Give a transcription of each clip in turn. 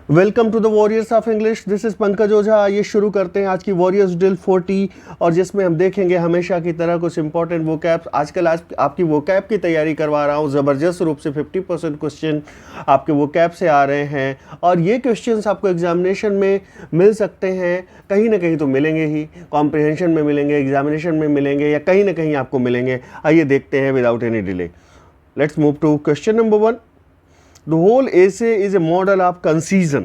Welcome to the warriors of English. This is Pankaj Ojha. आइए शुरू करते हैं आज की वॉरियर्स ड्रिल 40 और जिसमें हम देखेंगे हमेशा की तरह कुछ इंपॉर्टेंट वोकैब्स। आजकल आपकी वोकैब की तैयारी करवा रहा हूँ। ज़बरदस्त रूप से 50% क्वेश्चन आपके वोकैब से आ रहे हैं और ये क्वेश्चंस आपको एग्जामिनेशन में मिल सकते हैं। कहीं ना कहीं तो मिलेंगे ही, कॉम्प्रिहेंशन में मिलेंगे, एग्जामिनेशन में मिलेंगे या कहीं ना कहीं आपको मिलेंगे। आइए देखते हैं without any delay. Let's move to question number 1। The whole essay is a model of concision।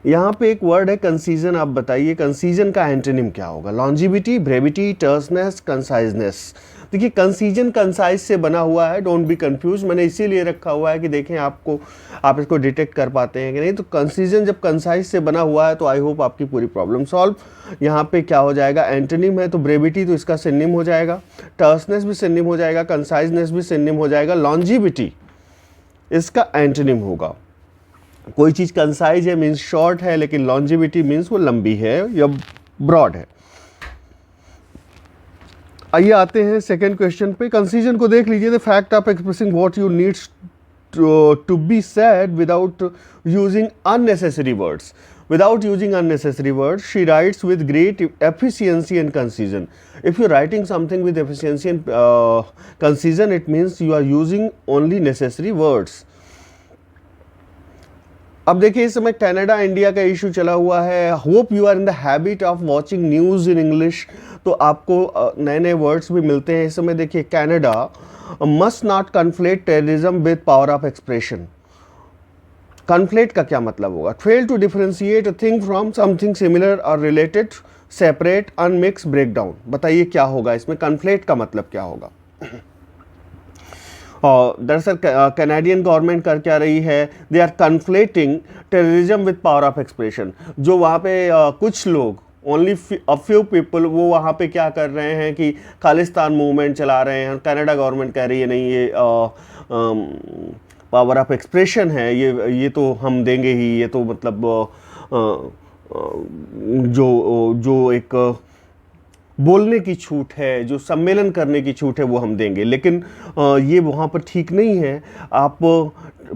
यहाँ पे एक वर्ड है कंसीजन। आप बताइए कंसीजन का एंटोनिम क्या होगा? Longevity, brevity, terseness, conciseness. देखिए कंसीजन कंसाइज से बना हुआ है, डोंट बी कंफ्यूज। मैंने इसीलिए रखा हुआ है कि देखें आप इसको डिटेक्ट कर पाते हैं कि नहीं। तो कंसीजन जब कंसाइज से बना हुआ है तो आई होप आपकी पूरी प्रॉब्लम सॉल्व। यहाँ पे क्या हो जाएगा? एंटोनिम है तो ब्रेविटी तो इसका सिनोनिम हो जाएगा, टर्सनेस भी सिनोनिम हो जाएगा, कंसाइजनेस भी सिनोनिम हो जाएगा, लॉन्जिविटी इसका एंटोनिम होगा। कोई चीज़ कंसाइज है मीन्स शॉर्ट है, लेकिन लॉन्जिविटी मीन्स वो लंबी है या ब्रॉड है। आइए आते हैं सेकंड क्वेश्चन पे। कंसीजन को देख लीजिए। The fact of expressing what you needs to be said without using unnecessary words. Without using unnecessary words, she writes with great efficiency and concision. If you're writing something with efficiency and concision, it means you are using only necessary words. अब देखिए इस समय Canada India का issue चला हुआ है। Hope you are in the habit of watching news in English, तो आपको नए नए वर्ड्स भी मिलते हैं। इस समय देखिए Canada must not conflate terrorism with power of expression. Conflate का क्या मतलब होगा? Fail to differentiate a thing from something similar और related, separate, unmix, break down. बताइए क्या होगा इसमें? कन्फ्लेट का मतलब क्या होगा? और दरअसल कैनेडियन गवर्नमेंट कर क्या रही है? They are conflating terrorism with power of expression. जो वहाँ पे कुछ लोग, ओनली अ फ्यू पीपल, वो वहाँ पे क्या कर रहे हैं कि खालिस्तान मूवमेंट चला रहे हैं। कनाडा गवर्नमेंट कह रही है नहीं, ये पावर ऑफ एक्सप्रेशन है, ये तो हम देंगे ही। ये तो मतलब जो एक बोलने की छूट है, जो सम्मेलन करने की छूट है, वो हम देंगे। लेकिन ये वहाँ पर ठीक नहीं है। आप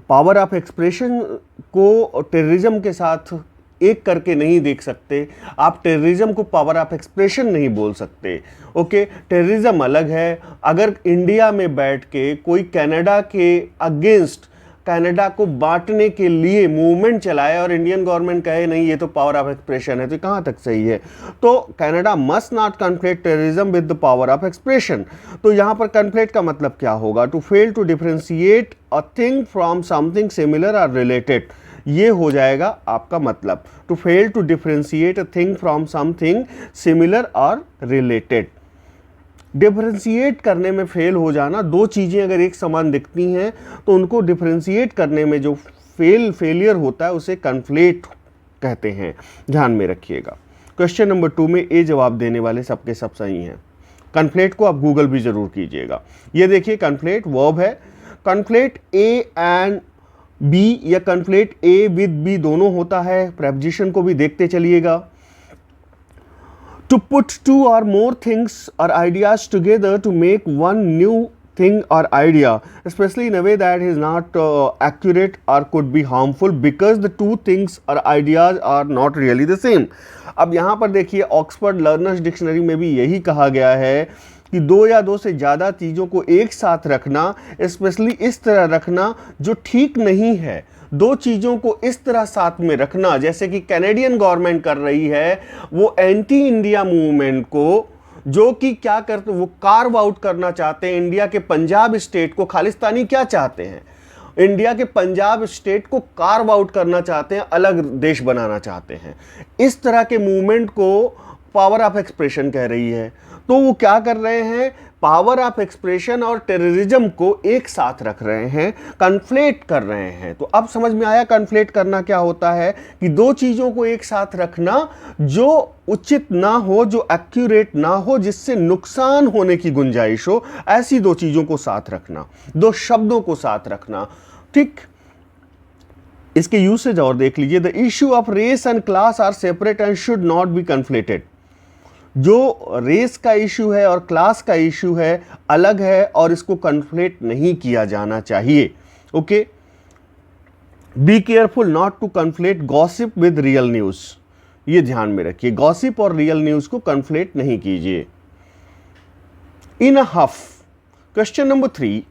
पावर ऑफ एक्सप्रेशन को टेररिज्म के साथ एक करके नहीं देख सकते। आप टेररिज्म को पावर ऑफ एक्सप्रेशन नहीं बोल सकते। ओके, टेररिज्म अलग है। अगर इंडिया में बैठ के कोई कनाडा के अगेंस्ट, कनाडा को बांटने के लिए मूवमेंट चलाए और इंडियन गवर्नमेंट कहे नहीं ये तो पावर ऑफ एक्सप्रेशन है, तो कहाँ तक सही है? तो Canada must not conflate terrorism with the power of expression. तो यहाँ पर कन्फ्लेट का मतलब क्या होगा? To fail to differentiate a thing from something similar और रिलेटेड, ये हो जाएगा आपका मतलब। To fail to differentiate a thing from something similar और रिलेटेड। डिफरेंशिएट करने में फेल हो जाना, दो चीज़ें अगर एक समान दिखती हैं तो उनको डिफरेंशिएट करने में जो फेलियर होता है उसे कन्फ्लेट कहते हैं। ध्यान में रखिएगा। क्वेश्चन नंबर 2 में ए जवाब देने वाले सबके सब सही हैं। कन्फ्लेट को आप गूगल भी जरूर कीजिएगा। ये देखिए कन्फ्लेट वर्ब है। कन्फ्लेट ए एंड बी या कन्फ्लेट ए विद बी दोनों होता है। प्रेपोजिशन को भी देखते चलिएगा। To put two or more things or ideas together to make one new thing or idea, especially in a way that is not accurate or could be harmful because the two things or ideas are not really the same. अब यहाँ पर देखिए Oxford learners dictionary में भी यही कहा गया है कि दो या दो से ज़्यादा चीज़ों को एक साथ रखना, स्पेशली इस तरह रखना जो ठीक नहीं है। दो चीज़ों को इस तरह साथ में रखना, जैसे कि कैनेडियन गवर्नमेंट कर रही है, वो एंटी इंडिया मूवमेंट को, जो कि क्या करते, वो कार्व आउट करना चाहते हैं इंडिया के पंजाब स्टेट को। खालिस्तानी क्या चाहते हैं? इंडिया के पंजाब स्टेट को कार्व आउट करना चाहते हैं, अलग देश बनाना चाहते हैं। इस तरह के मूवमेंट को पावर ऑफ एक्सप्रेशन कह रही है। तो वो क्या कर रहे हैं? पावर ऑफ एक्सप्रेशन और टेररिज्म को एक साथ रख रहे हैं, कन्फ्लेट कर रहे हैं। तो अब समझ में आया कन्फ्लेट करना क्या होता है? कि दो चीज़ों को एक साथ रखना जो उचित ना हो, जो एक्यूरेट ना हो, जिससे नुकसान होने की गुंजाइश हो, ऐसी दो चीज़ों को साथ रखना, दो शब्दों को साथ रखना। ठीक, इसके यूसेज और देख लीजिए। The issue of race and class are separate and should not be conflated. जो रेस का इशू है और क्लास का इशू है अलग है और इसको कन्फ्लेट नहीं किया जाना चाहिए। Okay, be careful not to conflate gossip with real news, ये ध्यान में रखिए, गॉसिप और रियल न्यूज को कन्फ्लेट नहीं कीजिए। इन a हफ, question number 3,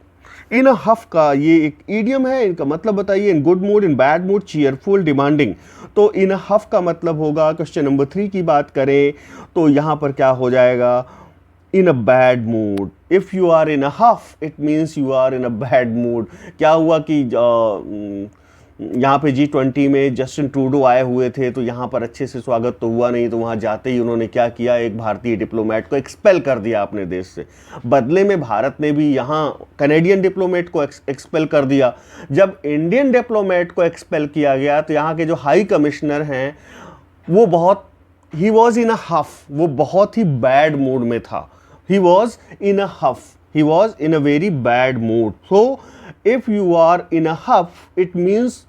in a हफ का ये एक इडियम है, इनका मतलब बताइए। In good mood, in bad mood, cheerful, demanding. तो इन अ हफ का मतलब होगा, क्वेश्चन नंबर 3 की बात करें तो यहां पर क्या हो जाएगा, in a bad mood. If you are in a huff it means you are in a bad mood. क्या हुआ कि यहाँ पे G20 में जस्टिन ट्रूडो आए हुए थे, तो यहाँ पर अच्छे से स्वागत तो हुआ नहीं, तो वहाँ जाते ही उन्होंने क्या किया, एक भारतीय डिप्लोमेट को एक्सपेल कर दिया अपने देश से। बदले में भारत ने भी यहाँ कैनेडियन डिप्लोमेट को एक्सपेल कर दिया। जब इंडियन डिप्लोमेट को एक्सपेल किया गया तो यहाँ के जो हाई कमिश्नर हैं वो ही वॉज इन अ हफ, वो बहुत ही बैड मूड में था। He was in a huff, he was in a very bad mood. So if you are in a huff it means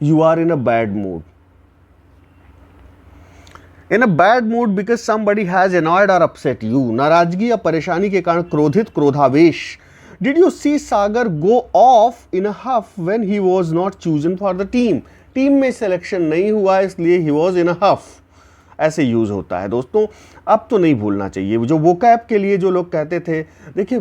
you are in a bad mood. In a bad mood because somebody has annoyed or upset you, नाराजगी या परेशानी के कारण क्रोधित, क्रोधावेश। Did you see Sagar go off in a huff when he was not chosen for the team? Team में selection नहीं हुआ इसलिए he was in a huff, ऐसे यूज होता है दोस्तों। अब तो नहीं भूलना चाहिए जो वोकैब के लिए जो लोग कहते थे, देखिए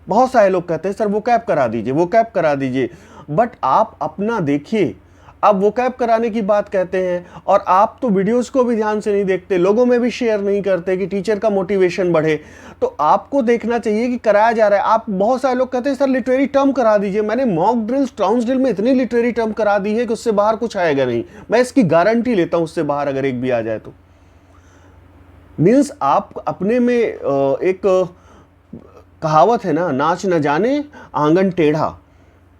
बहुत सारे लोग कहते हैं सर वोकैब करा दीजिए, वोकैब करा दीजिए, बट आप अपना देखिए। आप वोकैब कराने की बात कहते हैं और आप तो वीडियोस को भी ध्यान से नहीं देखते, लोगों में भी शेयर नहीं करते कि टीचर का मोटिवेशन बढ़े। तो आपको देखना चाहिए कि कराया जा रहा है। आप बहुत सारे लोग कहते हैं सर लिटरेरी टर्म करा दीजिए। मैंने मॉक ड्रिल, स्ट्राउंस ड्रिल में इतनी लिटरेरी टर्म करा दी है कि उससे बाहर कुछ आएगा नहीं। मैं इसकी गारंटी लेता हूं, उससे बाहर अगर एक भी आ जाए तो। मीन्स आप अपने में एक कहावत है ना, नाच न जाने आंगन टेढ़ा।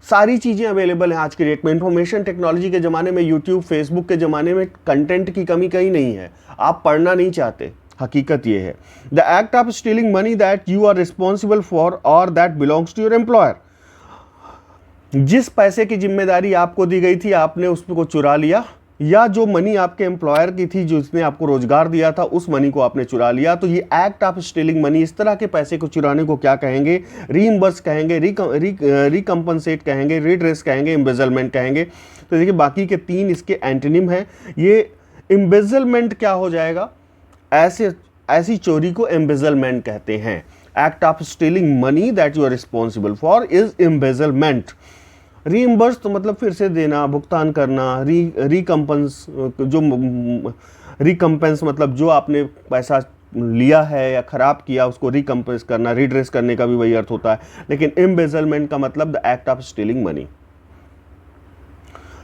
सारी चीज़ें अवेलेबल हैं आज के डेट में। इंफॉर्मेशन टेक्नोलॉजी के ज़माने में, यूट्यूब फेसबुक के ज़माने में कंटेंट की कमी कहीं नहीं है। आप पढ़ना नहीं चाहते, हकीकत ये है। The act of stealing money that you are responsible for और that belongs to your employer, जिस पैसे की जिम्मेदारी आपको दी गई थी आपने उसको चुरा लिया, या जो मनी आपके एम्प्लॉयर की थी जिसने आपको रोजगार दिया था उस मनी को आपने चुरा लिया, तो ये एक्ट ऑफ स्टीलिंग मनी। इस तरह के पैसे को चुराने को क्या कहेंगे, रीइंबर्स कहेंगे, रिकम्पनसेट कहेंगे, रिड्रेस कहेंगे, एम्बेजलमेंट कहेंगे। तो देखिए बाकी के 3 इसके एंटोनिम हैं। ये एम्बेजलमेंट क्या हो जाएगा, ऐसी चोरी को एम्बेजलमेंट कहते हैं। Act of stealing money that you are responsible for is embezzlement. Reimburse तो मतलब फिर से देना, भुगतान करना। रिकम्पेंस मतलब जो आपने पैसा लिया है या खराब किया उसको रिकम्पेंस करना, रिड्रेस करने का भी वही अर्थ होता है। लेकिन एम्बेजलमेंट का मतलब the act of stealing money.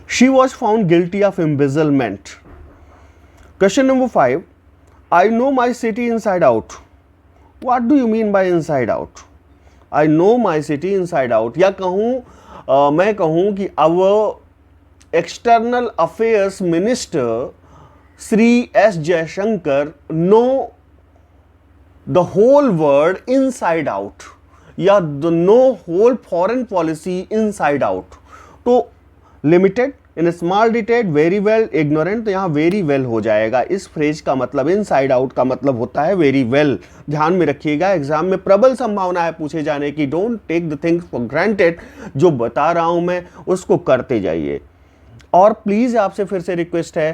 She was found guilty of embezzlement. Question number 5, I know my city inside out. What do you mean by inside out? I know my city inside out, या मैं कहूं कि our external affairs minister Shri S Jaishankar know the whole world inside out, या the know whole foreign policy inside out. तो limited, in small detail, very well, ignorant, तो यहां very well हो जाएगा। इस फ्रेज का मतलब, इनसाइड आउट का मतलब होता है वेरी वेल। ध्यान में रखिएगा, एग्जाम में प्रबल संभावना है पूछे जाने की। Don't take the things for granted, जो बता रहा हूं मैं उसको करते जाइए। और प्लीज़ आपसे फिर से रिक्वेस्ट है,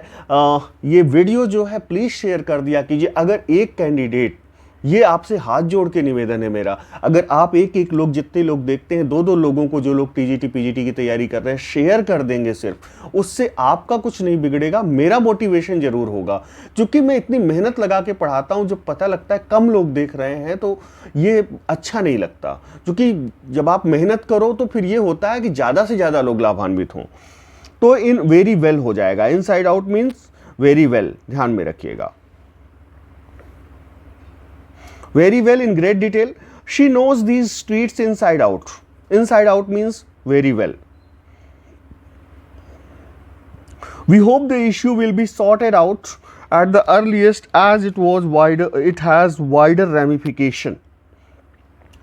ये वीडियो जो है प्लीज़ शेयर कर दिया कीजिए। अगर एक कैंडिडेट, ये आपसे हाथ जोड़ के निवेदन है मेरा, अगर आप एक लोग, जितने लोग देखते हैं, 2 लोगों को, जो लोग टीजीटी पीजीटी की तैयारी कर रहे हैं, शेयर कर देंगे सिर्फ, उससे आपका कुछ नहीं बिगड़ेगा, मेरा मोटिवेशन जरूर होगा। क्योंकि मैं इतनी मेहनत लगा के पढ़ाता हूं, जब पता लगता है कम लोग देख रहे हैं तो ये अच्छा नहीं लगता। क्योंकि जब आप मेहनत करो तो फिर ये होता है कि ज़्यादा से ज़्यादा लोग लाभान्वित हों। तो इन वेरी वेल हो जाएगा, inside out means very well, ध्यान में रखिएगा। Very well, in great detail. She knows these streets inside out. Inside out means very well. We hope the issue will be sorted out at the earliest as it has wider ramification.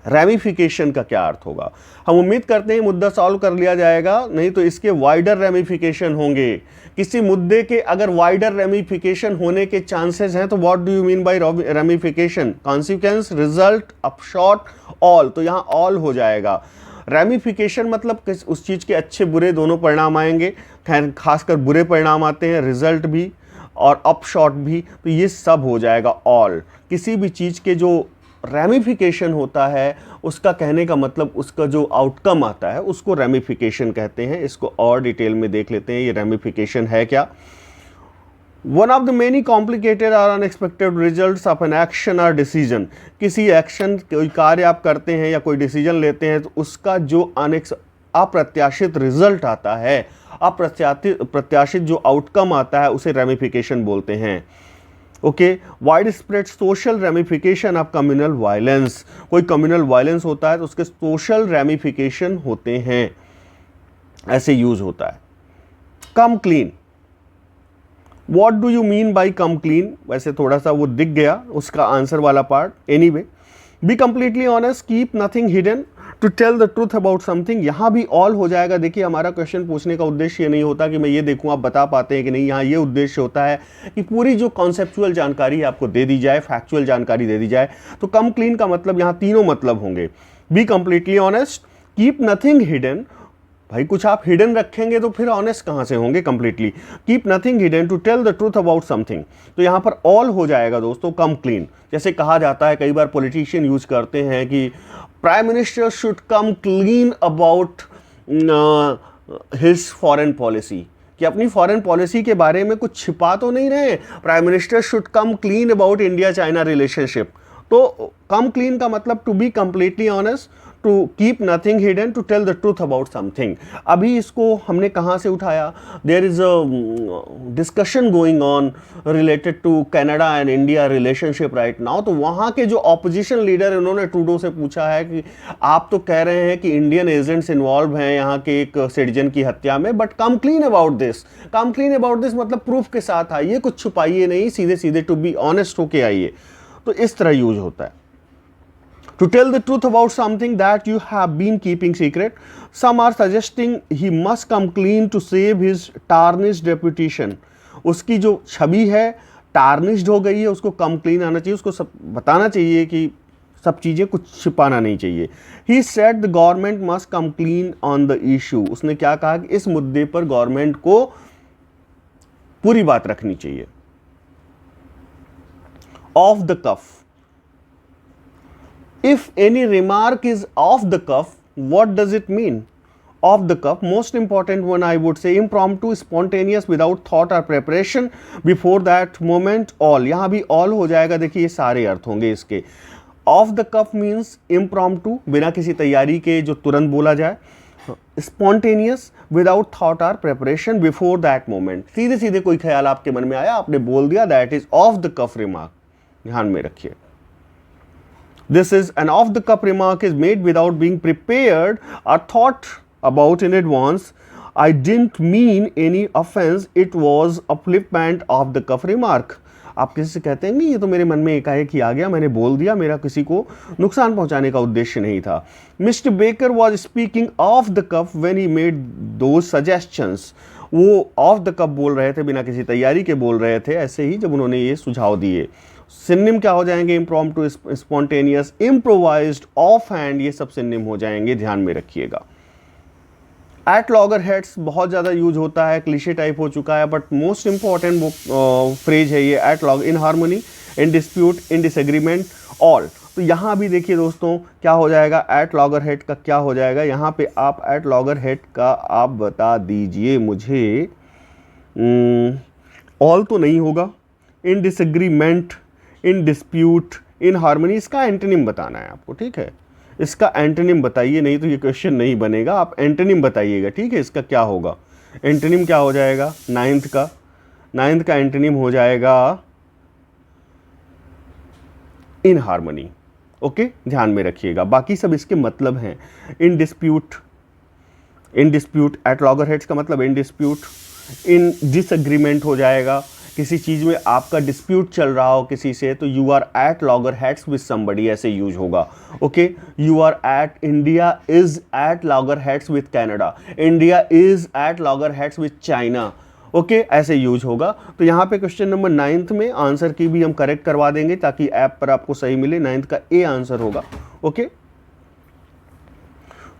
Ramification का क्या अर्थ होगा? हम उम्मीद करते हैं मुद्दा solve कर लिया जाएगा, नहीं तो इसके वाइडर रैमिफिकेशन होंगे। किसी मुद्दे के अगर वाइडर रैमिफिकेशन होने के चांसेस हैं तो what do you mean by ramification? Consequence, result, upshot, all, तो यहां ऑल हो जाएगा। रैमिफिकेशन मतलब उस चीज़ के अच्छे बुरे दोनों परिणाम आएंगे, खासकर बुरे परिणाम आते हैं, रिजल्ट भी और अपशॉट भी, तो ये सब हो जाएगा ऑल। किसी भी चीज़ के जो रैमिफिकेशन होता है उसका कहने का मतलब उसका जो आउटकम आता है उसको रैमिफिकेशन कहते हैं। इसको और डिटेल में देख लेते हैं ये रैमिफिकेशन है क्या। One of the many complicated और unexpected results of an action और डिसीजन, किसी एक्शन कोई कार्य आप करते हैं या कोई डिसीजन लेते हैं तो उसका जो अप्रत्याशित रिजल्ट आता है, अप्रत्याशित जो आउटकम आता है उसे रैमिफिकेशन बोलते हैं। Okay, wide spread social ramification of communal violence, कोई कम्युनल वायलेंस होता है तो उसके सोशल रैमिफिकेशन होते हैं, ऐसे यूज होता है। Come clean, what do you mean by come clean, वैसे थोड़ा सा वो दिख गया उसका आंसर वाला part. Anyway, be completely honest, keep nothing hidden, to tell the truth about something, यहाँ भी ऑल हो जाएगा। देखिए हमारा क्वेश्चन पूछने का उद्देश्य ये नहीं होता कि मैं ये देखूँ आप बता पाते हैं कि नहीं, यहाँ ये उद्देश्य होता है कि पूरी जो कॉन्सेप्चुअल जानकारी आपको दे दी जाए, फैक्चुअल जानकारी दे दी जाए। तो कम क्लीन का मतलब यहाँ तीनों मतलब होंगे। B completely honest, keep nothing hidden, भाई कुछ आप हिडन रखेंगे तो फिर ऑनेस्ट कहाँ से होंगे completely. Keep nothing hidden, to tell the truth about something, तो यहाँ पर ऑल हो जाएगा दोस्तों कम क्लीन। जैसे कहा जाता है, कई बार पॉलिटिशियन यूज करते हैं कि prime minister should come clean about his foreign policy, कि अपनी फॉरेन पॉलिसी के बारे में कुछ छिपा तो नहीं रहे, prime minister should come clean about India China relationship. तो कम क्लीन का मतलब to be completely honest, to keep nothing hidden, to tell the truth about something. अभी इसको हमने कहाँ से उठाया, there is a discussion going on related to Canada and India relationship right now. तो वहाँ के जो ऑपोजिशन लीडर है उन्होंने ट्रूडो से पूछा है कि आप तो कह रहे हैं कि इंडियन एजेंट्स इन्वॉल्व हैं यहाँ के एक सिटीजन की हत्या में, but come clean about this. Come clean about this मतलब प्रूफ के साथ आइए, कुछ छुपाइए नहीं, सीधे सीधे टू बी ऑनेस्ट होके आइए। तो इस तरह यूज होता है। To tell the truth about something that you have been keeping secret. Some are suggesting he must come clean to save his tarnished reputation. उसकी जो छवि है टार्निश्ड हो गई है, उसको कम क्लीन आना चाहिए, उसको सब बताना चाहिए कि सब चीज़ें कुछ छिपाना नहीं चाहिए। He said the government must come clean on the issue. उसने क्या कहा कि इस मुद्दे पर गवर्नमेंट को पूरी बात रखनी चाहिए। Off the cuff. If any remark is off the cuff, what does it mean? Off the cuff, most important one I would say, impromptu, spontaneous, without thought or preparation, before that moment, all. यहाँ भी all हो जाएगा, देखिए ये सारे अर्थ होंगे इसके। Off the cuff means impromptu, बिना किसी तैयारी के जो तुरंत बोला जाए। Spontaneous, without thought or preparation, before that moment, सीधे सीधे कोई ख्याल आपके मन में आया, आपने बोल दिया, that is off the cuff remark। ध्यान में रखिए। This is an off-the-cuff remark is made without being prepared or thought about in advance. I didn't mean any offense. It was a flippant off-the-cuff remark. आप किसी से कहते हैं नहीं, ये तो मेरे मन में एकाएक ही आ गया, मैंने बोल दिया, मेरा किसी को नुकसान पहुंचाने का उद्देश्य नहीं था। Mr. Baker was speaking off the cuff when he made those suggestions. वो ऑफ द कफ बोल रहे थे, बिना किसी तैयारी के बोल रहे थे, ऐसे ही जब उन्होंने ये सुझाव दिए। सिनोनिम क्या हो जाएंगे, impromptu, spontaneous, improvised, of hand, ये सब सिनोनिम हो जाएंगे, ध्यान में रखिएगा। एट लॉगर हेड्स बहुत ज़्यादा यूज होता है, क्लीशे टाइप हो चुका है, बट मोस्ट इंपॉर्टेंट वो फ्रेज है ये, at log, in harmony, in dispute, in disagreement, all. तो यहाँ भी देखिए दोस्तों क्या हो जाएगा, एट लॉगर हेड का क्या हो जाएगा, यहाँ पे आप एट लॉगर हेड का आप बता दीजिए मुझे। ऑल तो नहीं होगा, in disagreement, in dispute, in harmony, इसका एंटोनिम बताना है आपको, ठीक है। इसका एंटोनिम बताइए, नहीं तो ये क्वेश्चन नहीं बनेगा, आप एंटोनिम बताइएगा, ठीक है। इसका क्या होगा, एंटोनिम क्या हो जाएगा, नाइन्थ का एंटोनिम हो जाएगा इन हार्मनी। ओके, ध्यान में रखिएगा, बाकी सब इसके मतलब हैं। In dispute at loggerheads का मतलब इन डिस्प्यूट। इन डिसएग्रीमेंट हो जाएगा, किसी चीज़ में आपका डिस्प्यूट चल रहा हो किसी से, तो you are at loggerheads with somebody, ऐसे यूज होगा। Okay, you are at, India is at loggerheads with Canada, India is at loggerheads with China, okay, ऐसे यूज होगा। तो यहाँ पे क्वेश्चन नंबर 9 में आंसर की भी हम करेक्ट करवा देंगे ताकि ऐप पर आपको सही मिले, 9 का ए आंसर होगा। ओके,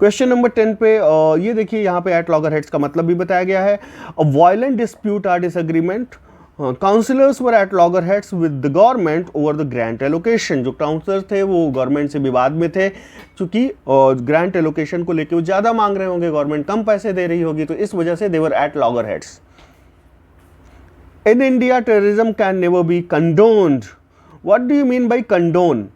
क्वेश्चन नंबर 10 पे ये देखिए यहाँ पे एट लॉगरहेड्स का मतलब भी बताया गया है। A violent dispute or disagreement, councillors were at loggerheads with the government over the grant allocation. जो काउंसलर थे वो गवर्नमेंट से विवाद में थे, क्योंकि ग्रांट एलोकेशन को लेकर वो ज़्यादा मांग रहे होंगे, गवर्नमेंट कम पैसे दे रही होगी, तो इस वजह से they were at loggerheads. In India terrorism can never be condoned. What do you mean by condone?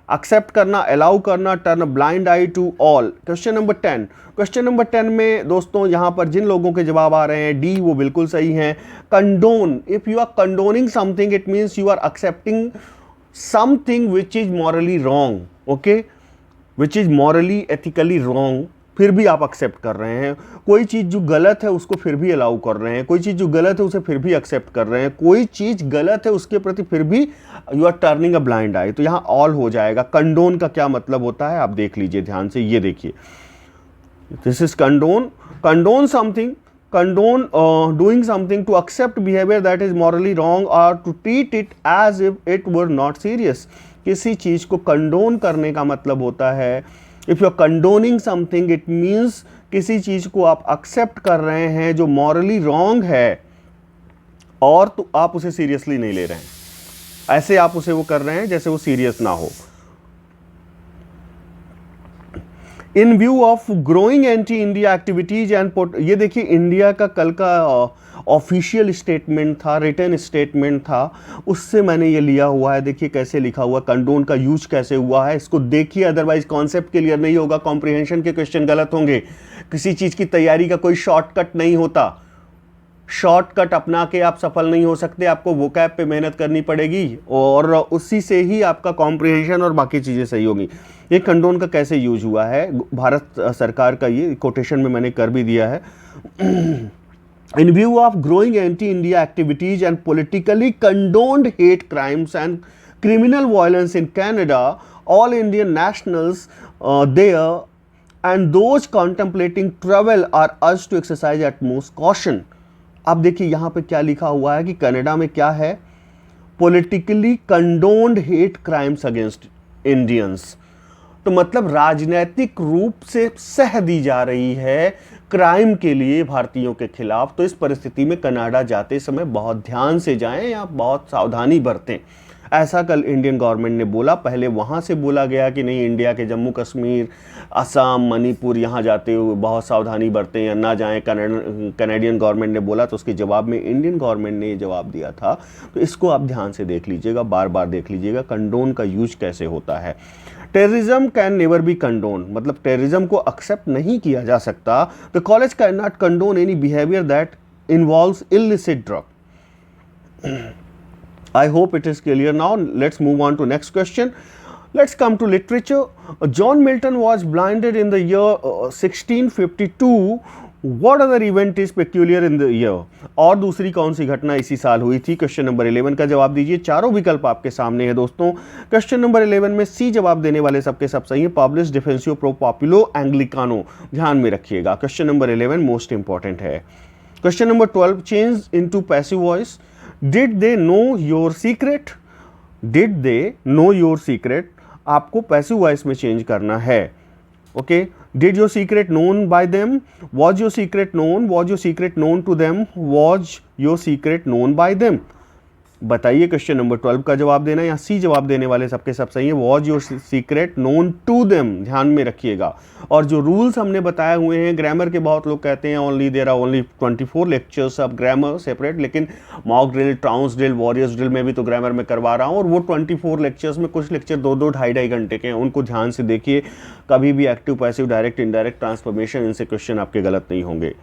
Accept करना, अलाउ करना, turn blind eye to all. Question number 10। Question number 10 में दोस्तों यहाँ पर जिन लोगों के जवाब आ रहे हैं डी, वो बिल्कुल सही हैं। Condone, if you are condoning something it means you are accepting something which is morally wrong, okay, which is morally ethically wrong, फिर भी आप एक्सेप्ट कर रहे हैं। कोई चीज़ जो गलत है उसको फिर भी अलाउ कर रहे हैं, कोई चीज़ जो गलत है उसे फिर भी एक्सेप्ट कर रहे हैं, कोई चीज़ गलत है उसके प्रति फिर भी you are turning a blind eye. तो यहाँ ऑल हो जाएगा। कंडोन का क्या मतलब होता है आप देख लीजिए ध्यान से, ये देखिए, this is condone, condone something, condone doing something, to accept behaviour that is morally wrong और to treat it as if it were not serious. किसी चीज़ को कंडोन करने का मतलब होता है, if you are condoning something it means किसी चीज को आप एक्सेप्ट कर रहे हैं जो मॉरली रॉन्ग है और तो आप उसे सीरियसली नहीं ले रहे हैं, ऐसे आप उसे वो कर रहे हैं जैसे वो सीरियस ना हो। इन view of growing anti India activities and, ये देखिए इंडिया का कल का ऑफिशियल स्टेटमेंट था, रिटन स्टेटमेंट था, उससे मैंने ये लिया हुआ है। देखिए कैसे लिखा हुआ, कंडोन का यूज कैसे हुआ है, इसको देखिए, अदरवाइज कॉन्सेप्ट क्लियर नहीं होगा, कॉम्प्रिहेंशन के क्वेश्चन गलत होंगे। किसी चीज़ की तैयारी का कोई शॉर्टकट नहीं होता, शॉर्टकट अपना के आप सफल नहीं हो सकते, आपको वोकैब पे मेहनत करनी पड़ेगी और उसी से ही आपका कॉम्प्रिहेंशन और बाकी चीज़ें सही होगी। ये कंडोन का कैसे यूज हुआ है, भारत सरकार का ये कोटेशन में मैंने कर भी दिया है। In view of growing anti-India activities and politically condoned hate crimes and criminal violence in Canada, all Indian nationals there and those contemplating travel are urged to exercise utmost caution. अब देखिए यहाँ पे क्या लिखा हुआ है कि कनाडा में क्या है, politically condoned hate crimes against Indians। तो मतलब राजनीतिक रूप से सह दी जा रही है क्राइम के लिए भारतीयों के खिलाफ। तो इस परिस्थिति में कनाडा जाते समय बहुत ध्यान से जाएं या बहुत सावधानी बरतें, ऐसा कल इंडियन गवर्नमेंट ने बोला। पहले वहाँ से बोला गया कि नहीं, इंडिया के जम्मू कश्मीर, असम, मणिपुर यहाँ जाते हुए बहुत सावधानी बरतें या ना जाएं, कनाडियन गवर्नमेंट ने बोला। तो उसके जवाब में इंडियन गवर्नमेंट ने ये जवाब दिया था। तो इसको आप ध्यान से देख लीजिएगा, बार बार देख लीजिएगा कंडोन का यूज कैसे होता है। Terrorism can never B condone, मतलब टेररिज्म को एक्सेप्ट नहीं किया जा सकता। The college can not condone any behaviour that involves illicit drug. I hope it is clear now. Let's move on to next question. Let's come to literature. John Milton was blinded in the year 1652. What other event is peculiar in the year? और दूसरी कौन सी घटना इसी साल हुई थी? Question number 11 का जवाब दीजिए। चारों विकल्प आपके सामने है दोस्तों। क्वेश्चन नंबर 11 में सी जवाब देने वाले सबके सब सही है। पब्लिश डिफेंसियो प्रो पॉपुलो एंग्लिकानो, ध्यान में रखिएगा। क्वेश्चन नंबर 11 मोस्ट इंपॉर्टेंट है। Question number 12, change into passive voice. Did they know your secret? Did they know your secret? आपको पैसिव वॉइस में चेंज करना है। Okay, Did your secret known by them? Was your secret known? Was your secret known to them? Was your secret known by them? बताइए question number 12 का जवाब देना, या सी जवाब देने वाले सबके सब सही है। Was your secret known to them, ध्यान में रखिएगा। और जो रूल्स हमने बताए हुए हैं, ग्रामर के बहुत लोग कहते हैं only there are only 24 lectures of grammar separate, लेकिन mock drill, trounce drill, warriors drill में भी तो ग्रामर में करवा रहा हूँ। और वो 24 लेक्चर्स में कुछ लेक्चर 2-2, 2.5 घंटे के हैं, उनको ध्यान से देखिए। कभी भी active, passive, direct, indirect, transformation, इनसे क्वेश्चन आपके गलत नहीं होंगे।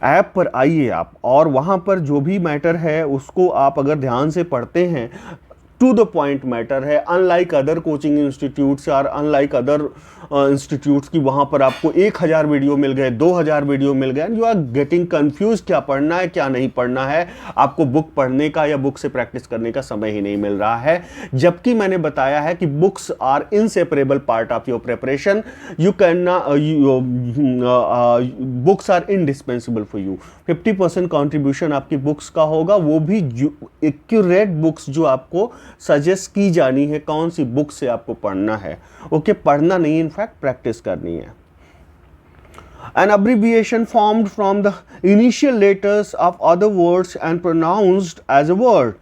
ऐप पर आइए आप, और वहाँ पर जो भी मैटर है उसको आप अगर ध्यान से पढ़ते हैं, टू द पॉइंट मैटर है। अनलाइक अदर कोचिंग इंस्टीट्यूट्स और अनलाइक अदर इंस्टीट्यूट्स की, वहाँ पर आपको 1000 वीडियो मिल गए, 2000 वीडियो मिल गए, and you are getting confuse, क्या पढ़ना है क्या नहीं पढ़ना है। आपको बुक पढ़ने का या बुक से प्रैक्टिस करने का समय ही नहीं मिल रहा है, जबकि मैंने बताया है कि books are inseparable part of your preparation. You can books are indispensable for you. 50% contribution आपकी बुक्स का होगा, वो भी एक्यूरेट बुक्स जो आपको सजेस्ट की जानी है, कौन सी बुक से आपको पढ़ना है। ओके, पढ़ना नहीं, इनफैक्ट प्रैक्टिस करनी है। An abbreviation formed from the initial letters of other words and pronounced as a word.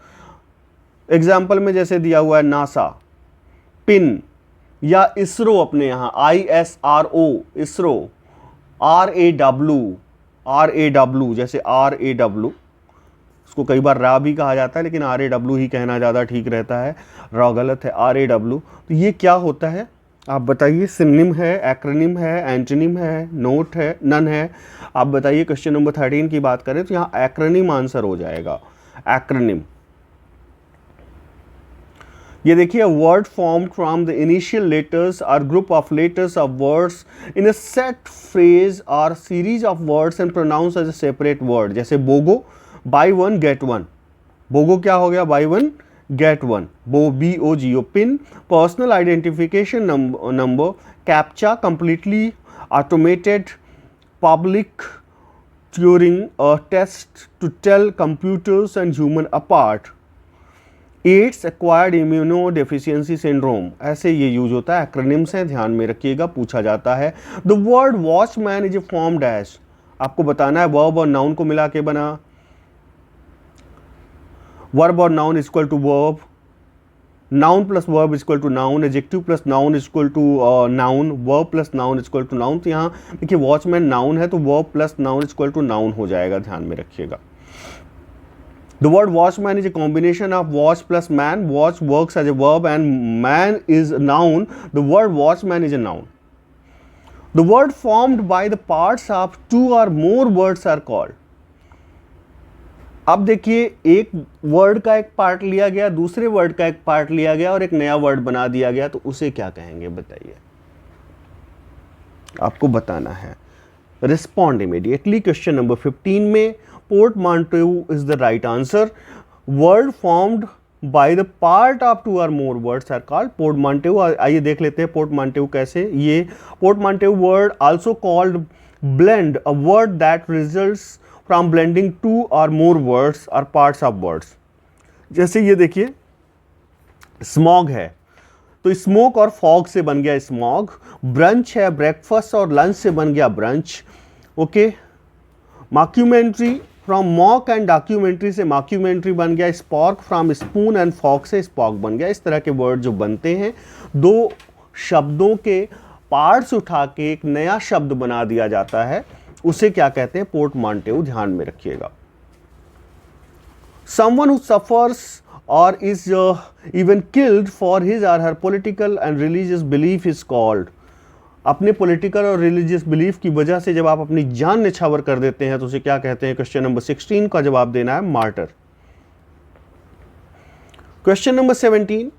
Example में जैसे दिया हुआ है नासा, पिन, या इसरो, अपने यहाँ ISRO, इसरो, RAW, जैसे RAW, उसको कई बार रा भी कहा जाता है लेकिन RAW ही कहना ज़्यादा ठीक रहता है, रा गलत है, RAW। तो ये क्या होता है आप बताइए? सिनोनिम है, एक्रोनिम है, एंटोनिम है, नोट है, नन है? आप बताइए। क्वेश्चन नंबर 13 की बात करें तो यहाँ एक्रोनिम आंसर हो जाएगा, एक्रोनिम। ये देखिए, word formed from the initial letters or group of letters of words in a set phrase और series of words and pronounce as a separate word. जैसे BOGO, buy one get one. BOGO क्या हो गया? Buy one get one, BOGO। PIN, personal identification number. CAPTCHA, completely automated public during a test to tell computers and human apart। AIDS, acquired immunodeficiency syndrome, ऐसे ये use होता है। Acronyms हैं, ध्यान में रखिएगा, पूछा जाता है। The word watchman is a form dash, आपको बताना है वर्ब और नाउन को मिला के बना। वर्ब और noun is equal to verb, noun plus verb is equal to noun, adjective plus noun is equal to noun, verb plus noun is equal to noun. तो यहाँ देखिए वॉचमैन नाउन है तो verb plus noun is equal to noun हो जाएगा, ध्यान में रखिएगा। The word watchman is a combination of watch plus man. Watch works as a verb and man is a noun. The word watchman is a noun. The word formed by the parts of two or more words are called। अब देखिए, एक word का एक part लिया गया, दूसरे word का एक पार्ट लिया गया और एक नया वर्ड बना दिया गया, तो उसे क्या कहेंगे बताइए? आपको बताना है। Respond immediately. क्वेश्चन नंबर 15 में portmanteau is the right answer. Word formed by the part of two or more words are called portmanteau। आइए देख लेते हैं portmanteau कैसे। ये portmanteau word also called blend, a word that results from blending two or more words or parts of words। जैसे ये देखिए, smog है तो स्मोक और फॉग से बन गया स्मॉग। ब्रंच है, ब्रेकफास्ट और लंच से बन गया brunch. Okay. Mockumentary, from mock and documentary से मॉक्यूमेंट्री बन गया। स्पॉर्क, फ्रॉम स्पून एंड फॉक से स्पॉक बन गया। इस तरह के वर्ड जो बनते हैं, दो शब्दों के पार्ट्स उठा के एक नया शब्द बना दिया जाता है, उसे क्या कहते हैं? पोर्टमांटेऊ, ध्यान में रखिएगा। समवन हु सफर्स और is even killed for his और her political and religious belief is called. अपने पॉलिटिकल और रिलीजियस बिलीफ की वजह से जब आप अपनी जान निछावर कर देते हैं तो उसे क्या कहते हैं? क्वेश्चन नंबर 16 का जवाब देना है martyr. Question number 17,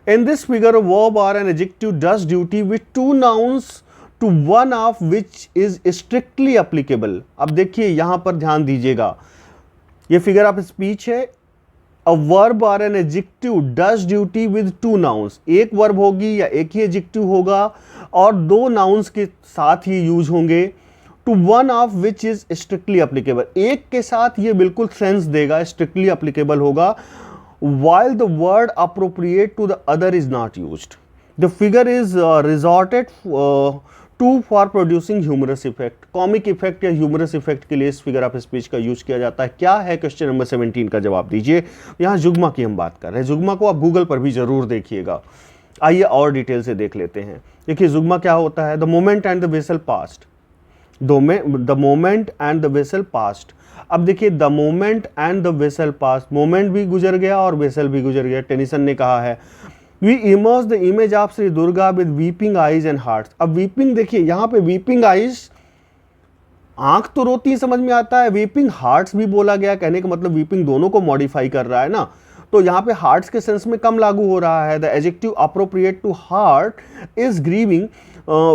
in this figure a verb और an adjective does duty with two nouns to one of which is strictly applicable. अब देखिए यहां पर ध्यान दीजिएगा, ये फिगर ऑफ स्पीच है। A verb or an adjective does duty with two nouns। एक वर्ब होगी या एक ही एडजेक्टिव होगा और दो नाउन्स के साथ ही यूज होंगे। To one of which is strictly applicable, एक के साथ ये बिल्कुल सेंस देगा, स्ट्रिक्टली एप्लीकेबल होगा। while the word appropriate to the other is not used। The figure is resorted to for producing humorous effect। Comic effect या humerus effect के लिए इस फिगर ऑफ स्पीच का यूज किया जाता है। क्या है? क्वेश्चन नंबर 17 का जवाब दीजिए। यहाँ जुग्मा की हम बात कर रहे हैं, जुग्मा को आप गूगल पर भी जरूर देखिएगा। आइए और डिटेल से देख लेते हैं। देखिए जुग्मा क्या होता है? The moment and the vessel past, the moment and the vessel past. अब देखिए the moment and the vessel past, moment भी गुजर गया और वेसल भी गुजर गया। टेनिसन ने कहा है we immerse the image of Shri Durga with weeping eyes and hearts. अब वीपिंग देखिए, यहाँ पे वीपिंग आईज, आंख तो रोती समझ में आता है, वीपिंग हार्ट्स भी बोला गया, कहने का मतलब वीपिंग दोनों को मॉडिफाई कर रहा है ना, तो यहाँ पे हार्ट्स के सेंस में कम लागू हो रहा है। The adjective appropriate to heart is grieving,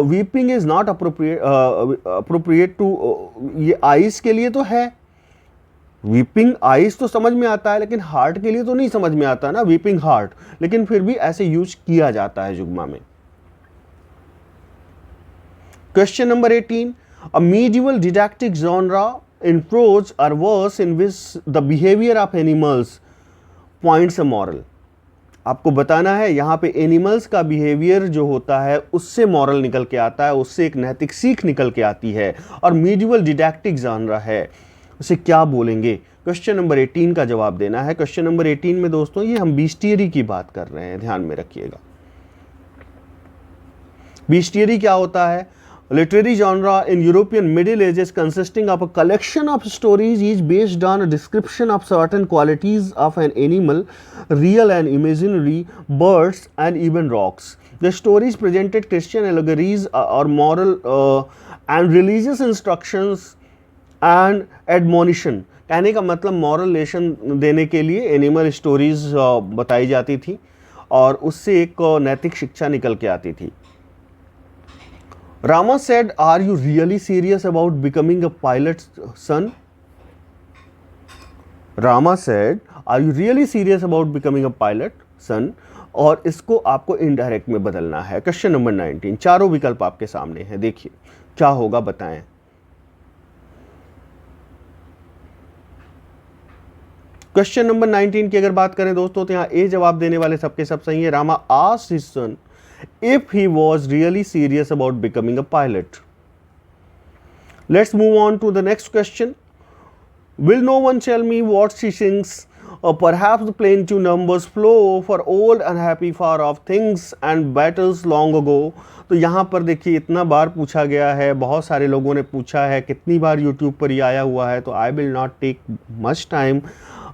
weeping is not appropriate to, ये आईज के लिए तो है, वीपिंग आइज तो समझ में आता है लेकिन हार्ट के लिए तो नहीं समझ में आता ना, वीपिंग हार्ट, लेकिन फिर भी ऐसे यूज किया जाता है जुग्मा में। Question number 18, a medieval didactic genre in prose or verse in which the behavior of animals points a moral। आपको बताना है यहाँ पे एनिमल्स का बिहेवियर जो होता है उससे मॉरल निकल के आता है, उससे एक नैतिक सीख निकल के आती है, और मीडिवल डिडैक्टिक जानरा है, उसे क्या बोलेंगे। क्वेश्चन नंबर 18 का जवाब देना है। क्वेश्चन नंबर 18 में दोस्तों ये हम बीस्टियरी की बात कर रहे हैं, ध्यान में रखिएगा। बीस्टियरी क्या होता है? Literary genre in European Middle Ages consisting of a collection of stories each based on a description of certain qualities of an animal, real and imaginary, birds and even rocks. The stories presented Christian allegories or moral and religious instructions and admonition. कहने का मतलब moral lesson देने के लिए animal stories बताई जाती थी और उससे एक नैतिक शिक्षा निकल के आती थी। Rama said, "Are you really serious about becoming a pilot, son?" Rama said, "Are you really serious about becoming a pilot, son?" और इसको आपको इनडायरेक्ट में बदलना है। क्वेश्चन नंबर 19, चारों विकल्प आपके सामने हैं, देखिए क्या होगा, बताएं। क्वेश्चन नंबर 19 की अगर बात करें दोस्तों तो यहाँ ए जवाब देने वाले सबके सब सही है। Rama asked his son if he was really serious about becoming a pilot. Let's move on to the next question. Will no one tell me what she sings? Or perhaps the plaintive numbers flow for old unhappy far off things and battles long ago. तो यहाँ पर देखिए इतना बार पूछा गया है, बहुत सारे लोगों ने पूछा है, कितनी बार YouTube पर ये आया हुआ है, तो I will not take much time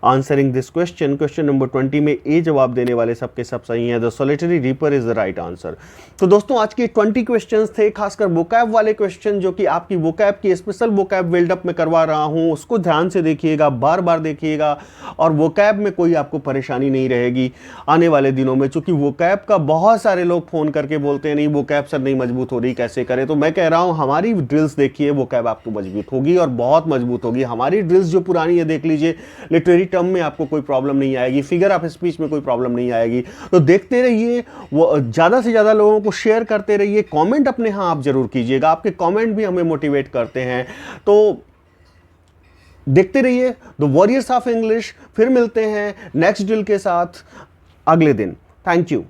answering this question. Question number 20 में ए जवाब देने वाले सबके सब सही हैं। The solitary reaper is the right answer. तो दोस्तों आज के 20 क्वेश्चंस थे, खासकर वोकैब वाले क्वेश्चन, जो कि आपकी वोकैब की स्पेशल वोकैब बिल्डअप में करवा रहा हूं, उसको ध्यान से देखिएगा, बार बार देखिएगा, और वोकैब में कोई आपको परेशानी नहीं रहेगी आने वाले दिनों में। चूंकि वोकैब का बहुत सारे लोग फोन करके बोलते हैं नहीं वोकैब सर नहीं मजबूत हो रही, कैसे करें, तो मैं कह रहा हूं हमारी ड्रिल्स देखिए, वोकैब आपको मजबूत होगी और बहुत मजबूत होगी। हमारी ड्रिल्स जो पुरानी है देख लीजिए, लिटरेरी टर्म में आपको कोई प्रॉब्लम नहीं आएगी, फिगर ऑफ स्पीच में कोई प्रॉब्लम नहीं आएगी। तो देखते रहिए, वो ज़्यादा से ज़्यादा लोगों को शेयर करते रहिए, कमेंट अपने हाँ आप जरूर कीजिएगा, आपके कमेंट भी हमें मोटिवेट करते हैं। तो देखते रहिए द वॉरियर्स ऑफ इंग्लिश। फिर मिलते हैं नेक्स्ट ड्रिल के साथ अगले दिन। Thank you.